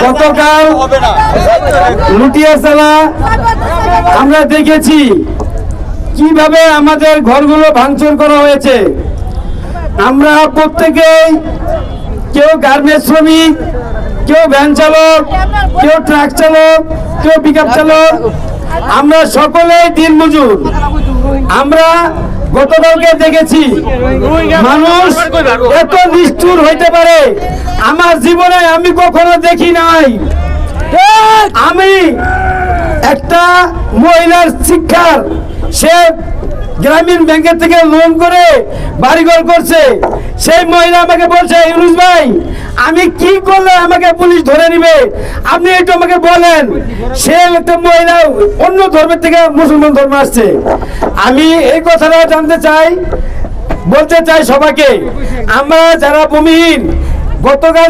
গতকাল লুটিয়াছালা আমরা দেখেছি কিভাবে আমাদের ঘরগুলো ভাঙচুর করা হয়েছে। আমরা প্রত্যেকেই, কেউ গার্মেন্টস শ্রমিক, কেউ ভ্যান চালক, কেউ ট্রাক চালক, কেউ পিকআপ চালক, আমরা সকলেই দিনমজুর। আমরা গতকালকে দেখেছি মানুষ এত নিষ্ঠুর হইতে পারে আমার জীবনে আমি কখনো দেখি নাই। আমি একটা মহিলার শিক্ষার, সে গ্রামীণ ব্যাংকের থেকে লোন করে বাড়িঘর করছে, সেই মহিলা আমাকে বলছে, ইউনুস ভাই আমি কি করলে আমাকে পুলিশ ধরে নিবে, আপনি একটু আমাকে বলেন। সে একটা মহিলা অন্য ধর্মের থেকে মুসলমান ধর্মে আসছে। আমি এই কথাটা জানতে চাই, বলতে চাই সবাইকে, আমরা যারা ভূমিহীন, গতকাল